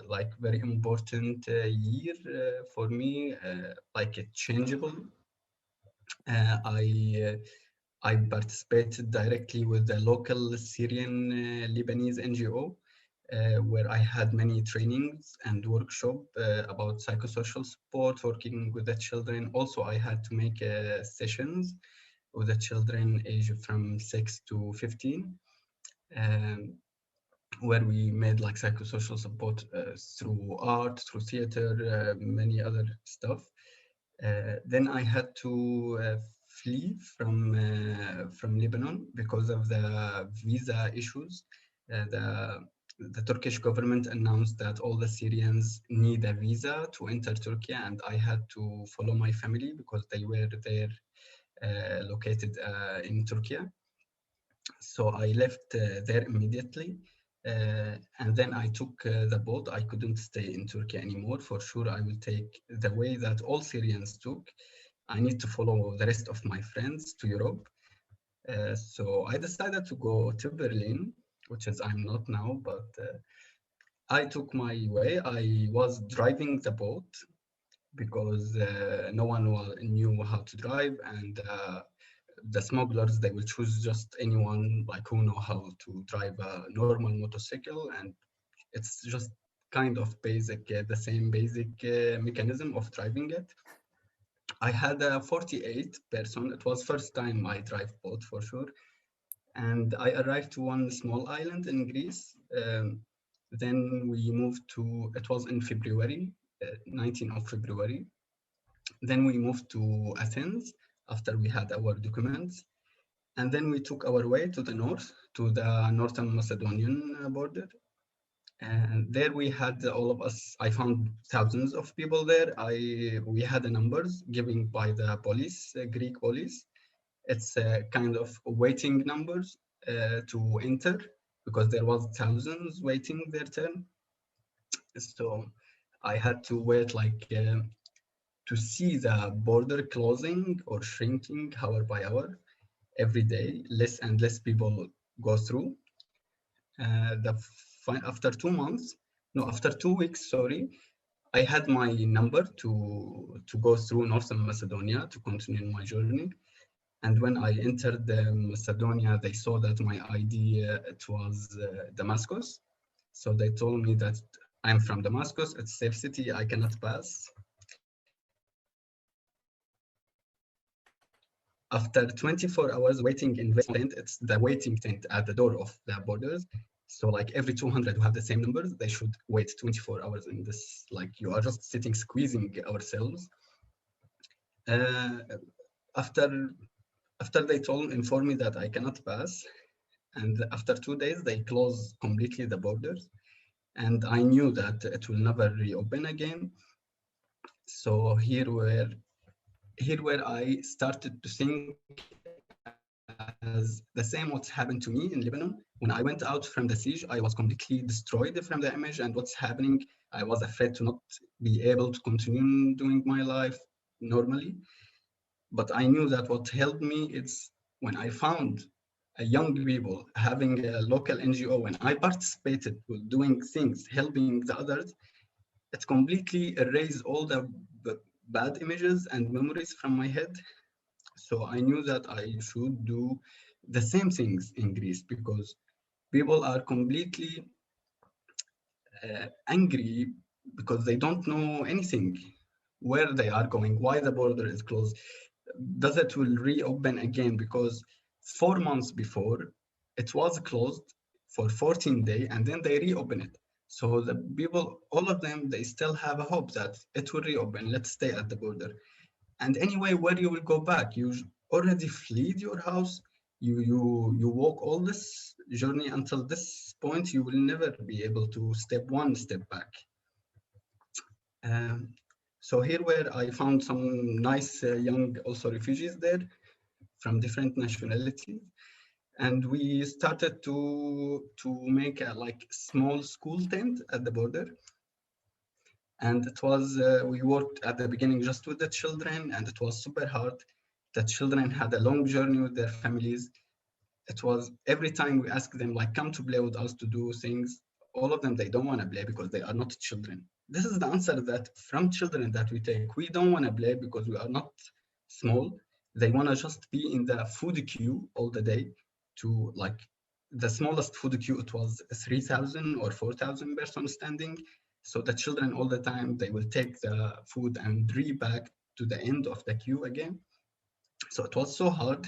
like very important year for me, like a changeable. I participated directly with the local Syrian Lebanese NGO, where I had many trainings and workshop about psychosocial support, working with the children. Also, I had to make sessions with the children aged from 6 to 15, where we made like psychosocial support through art, through theater, many other stuff. Then I had to flee from Lebanon because of the visa issues. The Turkish government announced that all the Syrians need a visa to enter Turkey, and I had to follow my family because they were there, located in Turkey. So I left there immediately. And then I took the boat. I couldn't stay in Turkey anymore. For sure, I will take the way that all Syrians took. I need to follow the rest of my friends to Europe. So I decided to go to Berlin, which is I'm not now, but I took my way. I was driving the boat because no one knew how to drive, and the smugglers, they will choose just anyone like who know how to drive a normal motorcycle, and it's just kind of basic, the same basic mechanism of driving it. I had a 48 person. It was first time I drive boat for sure. And I arrived to one small island in Greece. Then we moved to, it was in February, 19th of February. Then we moved to Athens after we had our documents. And then we took our way to the north, to the Northern Macedonian border. And there we had all of us, I found thousands of people there. We had the numbers given by the police, Greek police. It's kind of waiting numbers to enter, because there was thousands waiting their turn. So I had to wait like to see the border closing or shrinking hour by hour. Every day, less and less people go through. After 2 months, no, after 2 weeks, sorry, I had my number to go through Northern Macedonia to continue my journey. And when I entered Macedonia, they saw that my ID, it was Damascus. So they told me that I'm from Damascus, it's a safe city, I cannot pass. After 24 hours waiting in this tent, it's the waiting tent at the door of the borders. So like every 200 who have the same numbers, they should wait 24 hours in this. Like you are just sitting, squeezing ourselves. After they informed me that I cannot pass, and after 2 days they closed completely the borders, and I knew that it will never reopen again. So here where I started to think as the same what's happened to me in Lebanon. When I went out from the siege, I was completely destroyed from the image and what's happening. I was afraid to not be able to continue doing my life normally. But I knew that what helped me is when I found a young people having a local NGO, when I participated with doing things, helping the others, it completely erased all the bad images and memories from my head. So I knew that I should do the same things in Greece because people are completely angry because they don't know anything, where they are going, why the border is closed, does it will reopen again, because 4 months before it was closed for 14 days and then they reopen it. So the people, all of them, they still have a hope that it will reopen, let's stay at the border. And anyway, where you will go back? You already fled your house. You walk all this journey until this point. You will never be able to step one step back. So here where I found some nice young also refugees there from different nationalities. And we started to make a like small school tent at the border. And it was, we worked at the beginning just with the children and it was super hard. The children had a long journey with their families. It was every time we asked them like, come to play with us to do things, all of them, they don't want to play because they are not children. This is the answer that from children that we take. We don't want to play because we are not small. They want to just be in the food queue all the day to like the smallest food queue. It was 3,000 or 4,000 persons standing. So the children all the time, they will take the food and back to the end of the queue again. So it was so hard.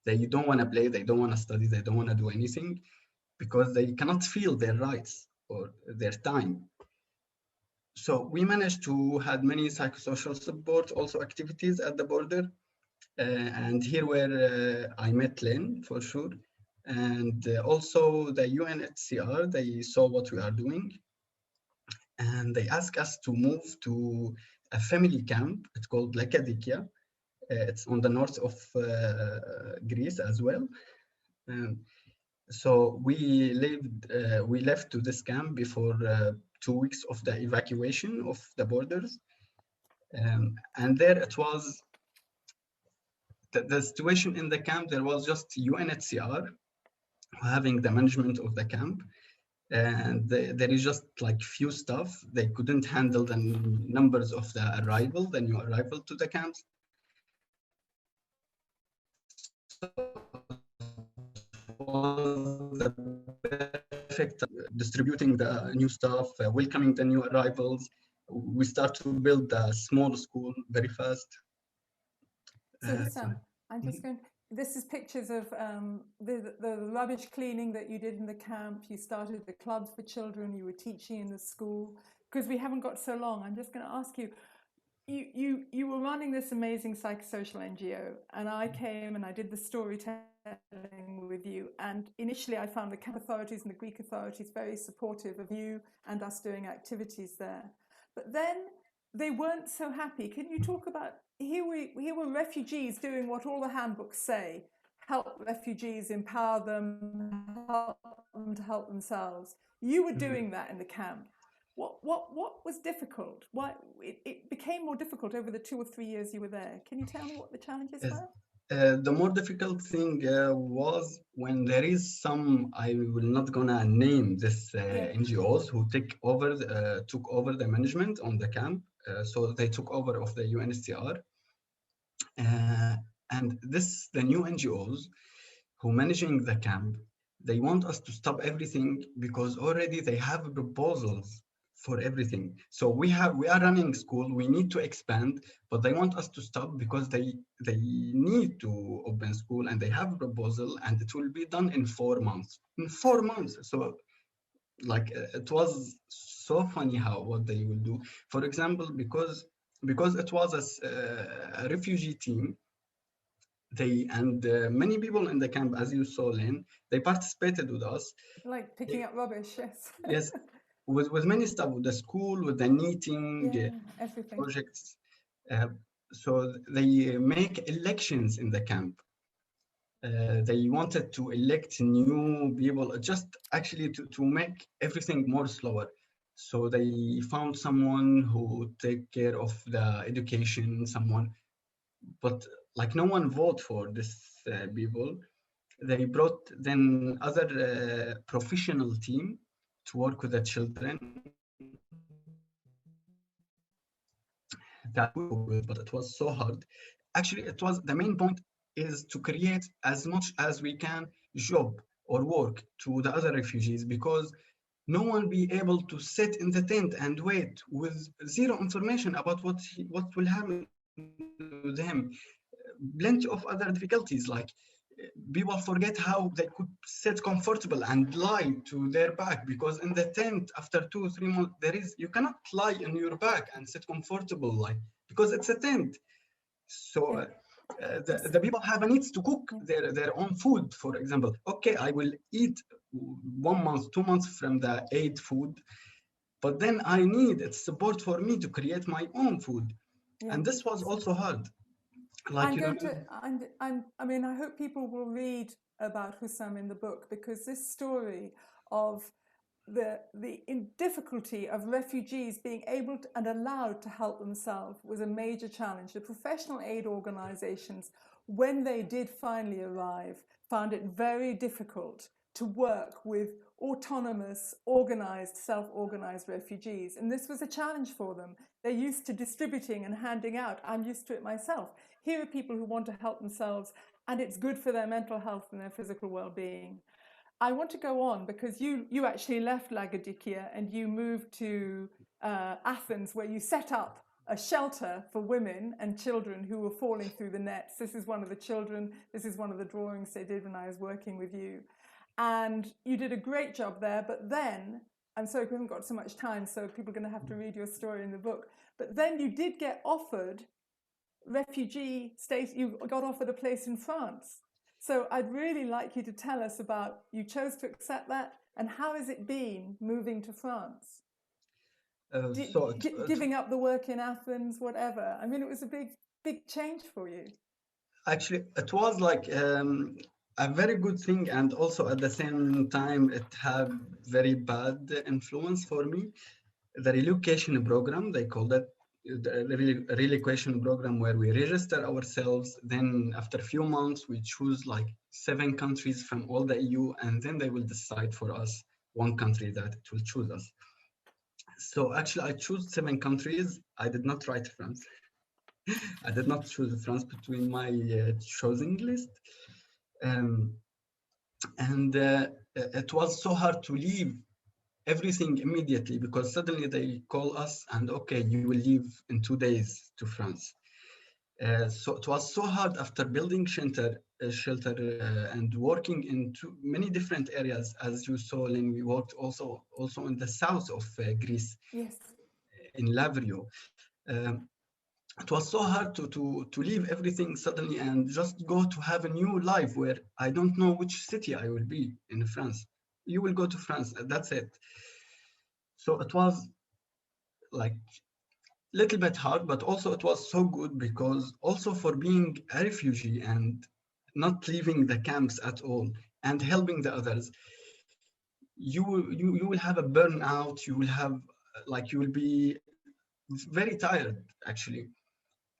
They don't want to play, they don't want to study, they don't want to do anything because they cannot feel their rights or their time. So we managed to have many psychosocial support, also activities at the border. And here where I met Len for sure. And also the UNHCR, they saw what we are doing. And they asked us to move to a family camp. It's called Lakadikia. It's on the north of Greece as well. So we left to this camp before 2 weeks of the evacuation of the borders. And there it was, the situation in the camp, there was just UNHCR having the management of the camp. And there is just like few stuff. They couldn't handle the numbers of the new arrival to the camps. So the perfect distributing the new stuff, welcoming the new arrivals. We start to build a small school very fast. So Sam, I'm just going. This is pictures of the rubbish cleaning that you did in the camp. You started the clubs for children. You were teaching in the school. Because we haven't got so long, I'm just going to ask you. You were running this amazing psychosocial NGO, and I came and I did the storytelling with you. And initially, I found the camp authorities and the Greek authorities very supportive of you and us doing activities there. But then they weren't so happy. Can you talk about here were refugees doing what all the handbooks say: help refugees, empower them, help them to help themselves. You were doing that in the camp. What was difficult? Why it became more difficult over the 2 or 3 years you were there? Can you tell me what the challenges were? The more difficult thing was when there is some, I will not gonna name this NGOs who took over the management on the camp. So they took over of the UNHCR. And the new NGOs who managing the camp, they want us to stop everything because already they have proposals for everything. So we are running school, we need to expand, but they want us to stop because they need to open school, and they have a proposal, and it will be done in 4 months. In 4 months. So like it was so funny what they will do. For example, because it was a refugee team, many people in the camp, as you saw, Lynn, they participated with us. Like picking up rubbish, yes. Yes, with many stuff, with the school, with the knitting, everything. projects. So they make elections in the camp. They wanted to elect new people, just actually to make everything more slower. So they found someone who take care of the education, but like no one vote for this people. They brought then other professional team to work with the children. That but it was so hard. Actually, it was the main point is to create as much as we can job or work to the other refugees, because no one be able to sit in the tent and wait with zero information about what will happen to them. Plenty of other difficulties, like people forget how they could sit comfortable and lie to their back, because in the tent after 2-3 months you cannot lie on your back and sit comfortable, like, because it's a tent. So the people have a needs to cook their own food. For example, okay, I will eat 1 month 2 months from the aid food, but then I need its support for me to create my own food. And this was also hard. Like, I mean, I hope people will read about Hussam in the book, because this story of the difficulty of refugees being able to, and allowed to help themselves was a major challenge. The professional aid organizations, when they did finally arrive, found it very difficult to work with autonomous, organized, self-organized refugees. And this was a challenge for them. They're used to distributing and handing out. I'm used to it myself. Here are people who want to help themselves, and it's good for their mental health and their physical well-being. I want to go on, because you actually left Laodicea and you moved to Athens, where you set up a shelter for women and children who were falling through the nets. This is one of the children. This is one of the drawings they did when I was working with you. And you did a great job there. But then, I'm sorry, we haven't got so much time, so people are going to have to read your story in the book. But then you did get offered refugee status. You got offered a place in France. So I'd really like you to tell us about, you chose to accept that, and how has it been moving to France? Giving up the work in Athens, whatever. I mean, it was a big change for you. Actually, it was like a very good thing, and also at the same time, it had very bad influence for me. The relocation program, they call that the relocation program, where we register ourselves. Then after a few months, we choose like 7 countries from all the EU, and then they will decide for us one country that it will choose us. So actually, I chose 7 countries. I did not write France. I did not choose France between my chosen list. And it was so hard to leave everything immediately, because suddenly they call us and, okay, you will leave in 2 days to France. So it was so hard after building shelter and working in many different areas. As you saw, Lynn, we worked also in the south of Greece, yes, in Lavrio. It was so hard to leave everything suddenly and just go to have a new life where I don't know which city I will be in France. You will go to France, that's it. So it was like a little bit hard, but also it was so good, because also for being a refugee and not leaving the camps at all and helping the others, you will have a burnout. You will have you will be very tired, actually.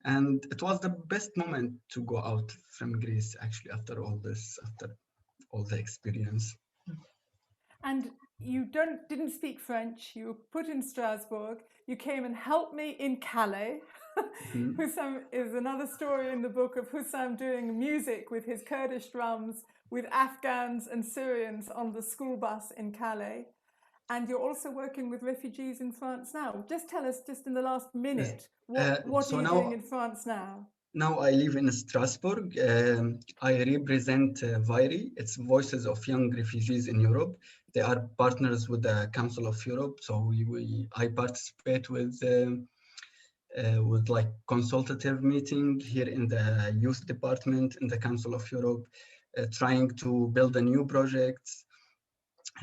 And it was the best moment to go out from Greece, actually, after all the experience. And you didn't speak French. You were put in Strasbourg. You came and helped me in Calais. Mm-hmm. Hussam is another story in the book of Hussam doing music with his Kurdish drums with Afghans and Syrians on the school bus in Calais. and you're also working with refugees in France now. Just tell us, just in the last minute, what so are you now, doing in France now? Now I live in Strasbourg. I represent VIRI. It's Voices of Young Refugees in Europe. They are partners with the Council of Europe. So I participate with like consultative meeting here in the youth department in the Council of Europe, trying to build a new projects.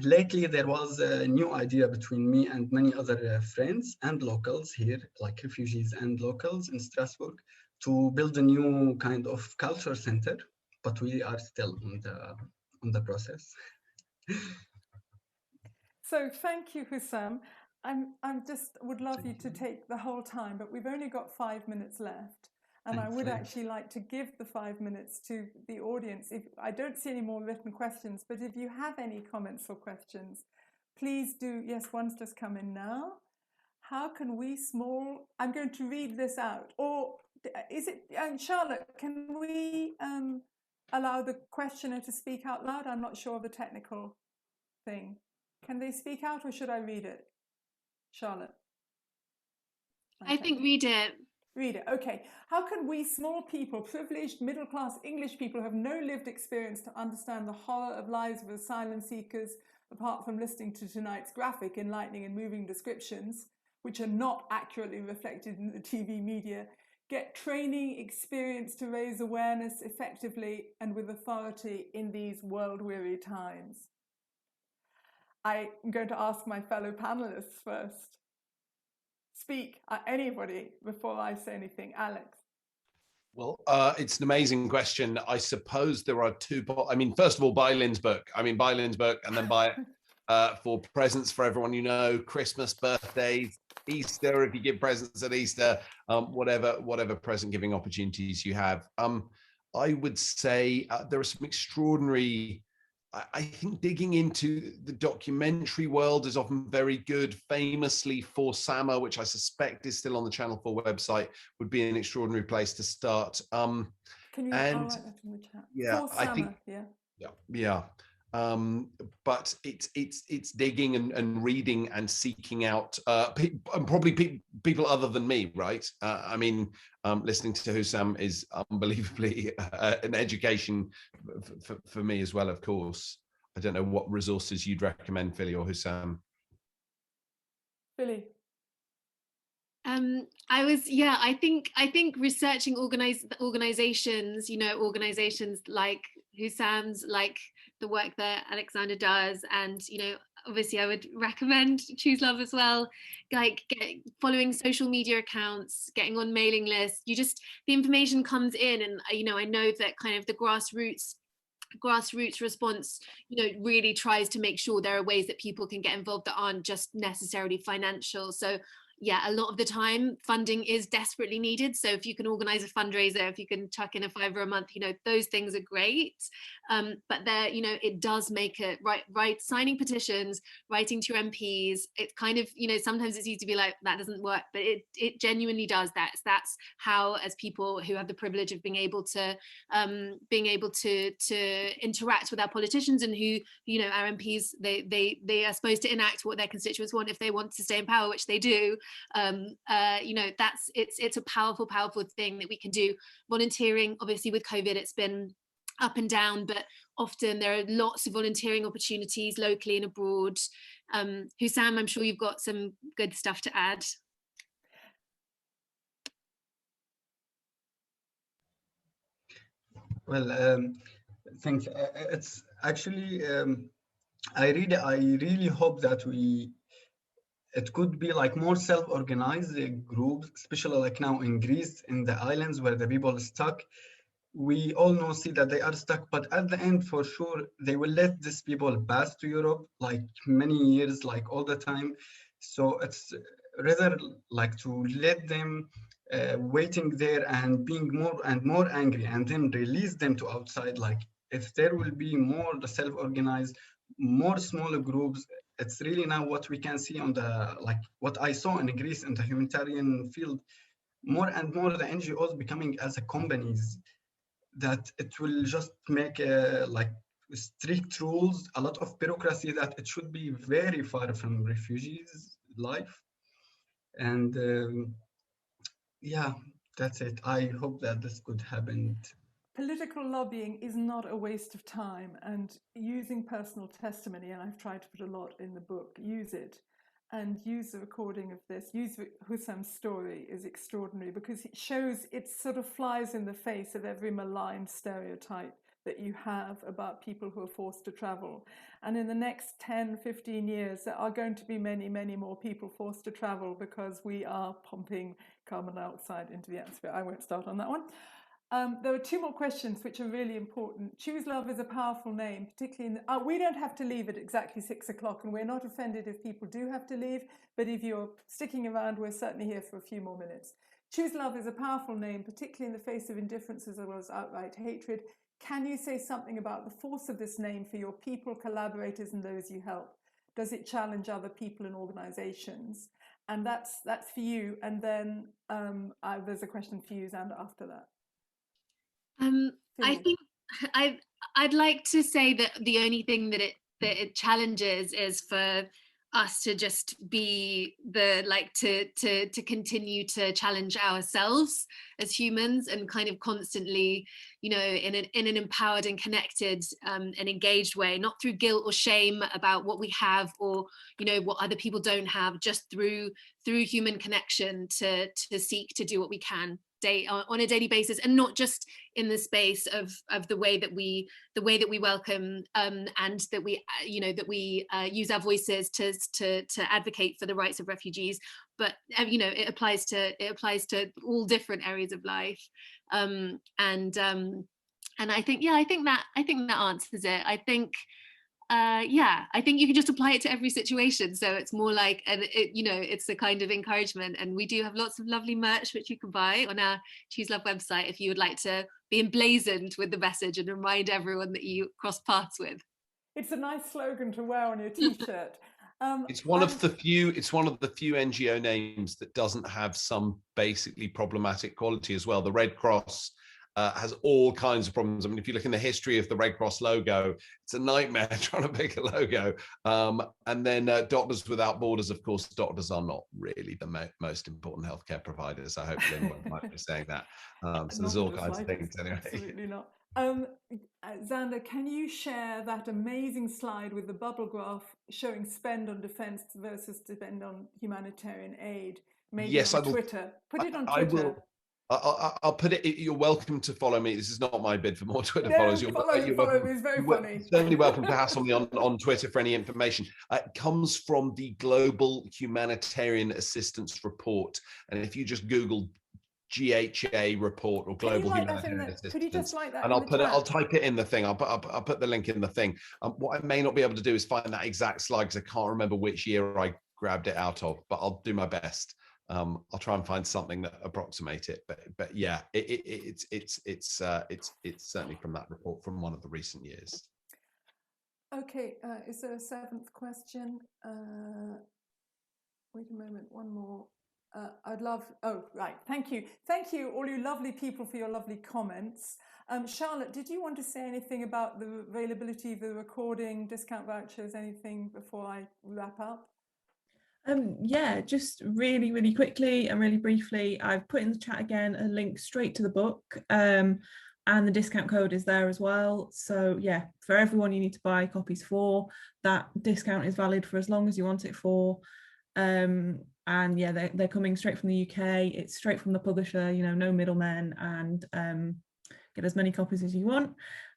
Lately, there was a new idea between me and many other friends and locals here, like refugees and locals in Strasbourg, to build a new kind of culture center, but we are still on the process. So thank you, Hussam. I'm just would love you to take the whole time, but we've only got 5 minutes left. And I would actually like to give the 5 minutes to the audience. If I don't see any more written questions, but if you have any comments or questions, please do. Yes, one's just come in now. How can we small, I'm going to read this out. Or is it, Charlotte, can we allow the questioner to speak out loud? I'm not sure of the technical thing. Can they speak out or should I read it? Charlotte? I think read it. Read it, okay. How can we small people, privileged middle-class English people who have no lived experience to understand the horror of lives of asylum seekers, apart from listening to tonight's graphic, enlightening and moving descriptions, which are not accurately reflected in the TV media, get training, experience to raise awareness effectively and with authority in these world-weary times? I'm going to ask my fellow panelists first. Speak, anybody, before I say anything. Alex. Well, it's an amazing question. I suppose there are two. I mean, first of all, buy Lynn's book. I mean, buy Lynn's book and then buy it for presents for everyone you know, Christmas, birthdays, Easter, if you give presents at Easter, whatever present giving opportunities you have. I would say there are some extraordinary. I think digging into the documentary world is often very good. Famously, For Sama, which I suspect is still on the Channel 4 website, would be an extraordinary place to start. Can you write that in the chat? Yeah, For Sama, yeah. But it's digging and reading and seeking out and probably people other than me, right? I mean, listening to Hussam is unbelievably an education for me as well, of course. I don't know what resources you'd recommend, Philly or Hussam. Philly. I think researching organizations, organizations like Hussam's, like the work that Alexander does, and obviously I would recommend Choose Love as well, like following social media accounts, getting on mailing lists. The information comes in, and I know that kind of the grassroots response really tries to make sure there are ways that people can get involved that aren't just necessarily financial. So yeah, a lot of the time funding is desperately needed. So if you can organize a fundraiser, if you can chuck in a $5 a month, those things are great. But there, it does make it right. Signing petitions, writing to your MPs, it's kind of, sometimes it's easy to be like, that doesn't work, but it genuinely does. That's how, as people who have the privilege of being able to interact with our politicians and who, our MPs, they are supposed to enact what their constituents want if they want to stay in power, which they do. It's a powerful thing that we can do. Volunteering, obviously with COVID, it's been up and down, but often there are lots of volunteering opportunities locally and abroad. Hussam, I'm sure you've got some good stuff to add. Well, thanks. It's actually, I really hope that it could be like more self-organized groups, especially like now in Greece, in the islands where the people are stuck. We all see that they are stuck, but at the end, for sure, they will let these people pass to Europe, like many years, like all the time. So it's rather like to let them waiting there and being more and more angry, and then release them to outside. Like if there will be more the self-organized, more smaller groups. It's really now what we can see on the, like what I saw in Greece in the humanitarian field, more and more the NGOs becoming as a companies, that it will just make like strict rules, a lot of bureaucracy, that it should be very far from refugees' life. And yeah, that's it. I hope that this could happen. Political lobbying is not a waste of time, and using personal testimony, and I've tried to put a lot in the book, use it. And use the recording of this, use Hussam's story is extraordinary because it shows, it sort of flies in the face of every malign stereotype that you have about people who are forced to travel. And in the next 10, 15 years, there are going to be many, many more people forced to travel because we are pumping carbon dioxide into the atmosphere. I won't start on that one. There are two more questions which are really important. Choose Love is a powerful name, particularly in the, we don't have to leave at exactly 6 o'clock, and we're not offended if people do have to leave, but if you're sticking around, we're certainly here for a few more minutes. Choose Love is a powerful name, particularly in the face of indifference as well as outright hatred. Can you say something about the force of this name for your people, collaborators, and those you help? Does it challenge other people and organizations? And that's for you. And then there's a question for you, Xander, after that. I think I'd like to say that the only thing that it challenges is for us to just be to continue to challenge ourselves as humans and kind of constantly, in an empowered and connected and engaged way, not through guilt or shame about what we have or what other people don't have, just through human connection to seek to do what we can on a daily basis, and not just in the space of the way that we welcome and that we use our voices to advocate for the rights of refugees, but it applies to all different areas of life, and I think that answers it. I think you can just apply it to every situation. So it's more like, it's a kind of encouragement. And we do have lots of lovely merch which you can buy on our Choose Love website if you would like to be emblazoned with the message and remind everyone that you cross paths with. It's a nice slogan to wear on your T-shirt. It's one of the few NGO names that doesn't have some basically problematic quality as well. The Red Cross has all kinds of problems. I mean, if you look in the history of the Red Cross logo, it's a nightmare trying to pick a logo. And then Doctors Without Borders, of course, doctors are not really the most important healthcare providers. I hope Lynn might be saying that. So there's all kinds of things anyway. Absolutely not. Xander, can you share that amazing slide with the bubble graph showing spend on defense versus spend on humanitarian aid? Maybe on Twitter. Put it on Twitter. I will. I'll put it. You're welcome to follow me. This is not my bid for more Twitter followers. Follow me. It's very funny. Certainly welcome to hassle me on Twitter for any information. It comes from the Global Humanitarian Assistance Report, and if you just Google GHA report or Global Humanitarian Assistance, could you just like that? And I'll type it in the thing. I'll put the link in the thing. What I may not be able to do is find that exact slide because I can't remember which year I grabbed it out of, but I'll do my best. I'll try and find something that approximate it, but yeah, it's certainly from that report from one of the recent years. Okay, is there a seventh question? Wait a moment, one more. Thank you all you lovely people for your lovely comments. Charlotte, did you want to say anything about the availability of the recording, discount vouchers, anything before I wrap up? Yeah, just really, really quickly and really briefly, I've put in the chat again a link straight to the book, and the discount code is there as well. So yeah, for everyone you need to buy copies for, that discount is valid for as long as you want it for. And yeah, they're coming straight from the UK. It's straight from the publisher, no middlemen, and get as many copies as you want.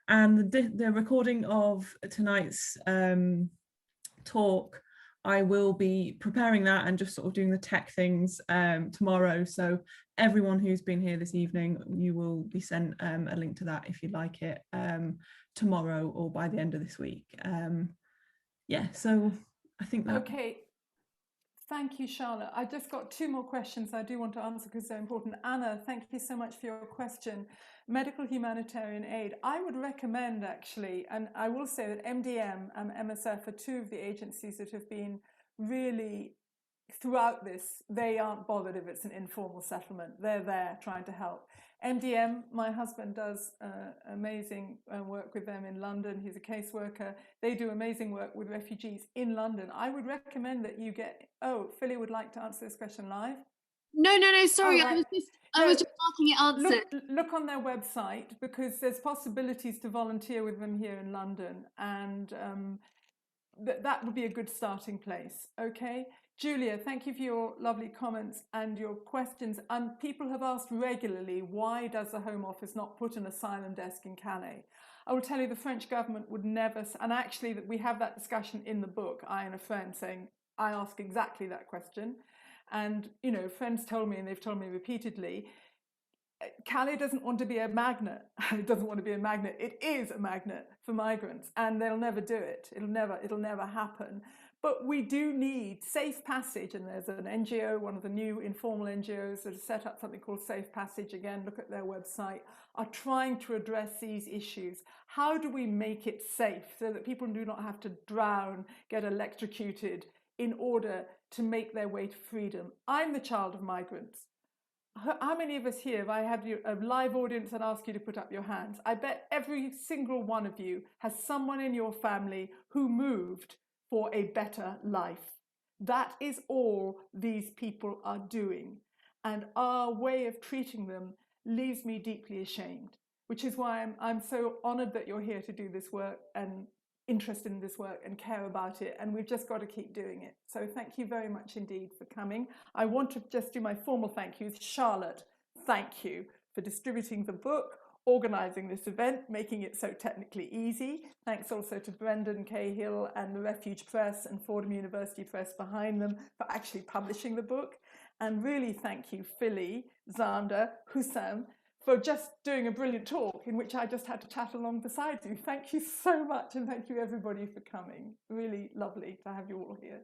And the recording of tonight's talk, I will be preparing that and just sort of doing the tech things tomorrow. So everyone who's been here this evening, you will be sent a link to that if you'd like it tomorrow or by the end of this week. Yeah, so I think that... Okay. Thank you, Charlotte. I just got two more questions I do want to answer because they're important. Anna, thank you so much for your question. Medical humanitarian aid. I would recommend actually, and I will say that MDM and MSF are two of the agencies that have been really, throughout this, they aren't bothered if it's an informal settlement. They're there trying to help. MDM, my husband does amazing work with them in London. He's a caseworker. They do amazing work with refugees in London. I would recommend that you get, Philly would like to answer this question live. No, sorry, right. I was just marking it answered. Look on their website, because there's possibilities to volunteer with them here in London, and that would be a good starting place. Okay, Julia, thank you for your lovely comments and your questions. People have asked regularly, why does the Home Office not put an asylum desk in Calais? I will tell you, the French government would never, and actually that we have that discussion in the book, I and a friend, saying, I ask exactly that question. And, you know, friends told me, and they've told me repeatedly, Calais doesn't want to be a magnet. It doesn't want to be a magnet. It is a magnet for migrants, and they'll never do it. It'll never happen. But we do need safe passage, and there's an NGO, one of the new informal NGOs that has set up something called Safe Passage. Again, look at their website, are trying to address these issues. How do we make it safe so that people do not have to drown, get electrocuted in order to make their way to freedom? I'm the child of migrants. How many of us here, if I had a live audience and ask you to put up your hands, I bet every single one of you has someone in your family who moved for a better life. That is all these people are doing. And our way of treating them leaves me deeply ashamed, which is why I'm so honored that you're here to do this work and interested in this work and care about it, and we've just got to keep doing it. So thank you very much indeed for coming. I want to just do my formal thank yous. Charlotte, thank you for distributing the book, organising this event, making it so technically easy. Thanks also to Brendan Cahill and the Refuge Press and Fordham University Press behind them for actually publishing the book. And really thank you, Philly, Zander, Hussam, for just doing a brilliant talk in which I just had to chat along beside you. Thank you so much, and thank you everybody for coming. Really lovely to have you all here.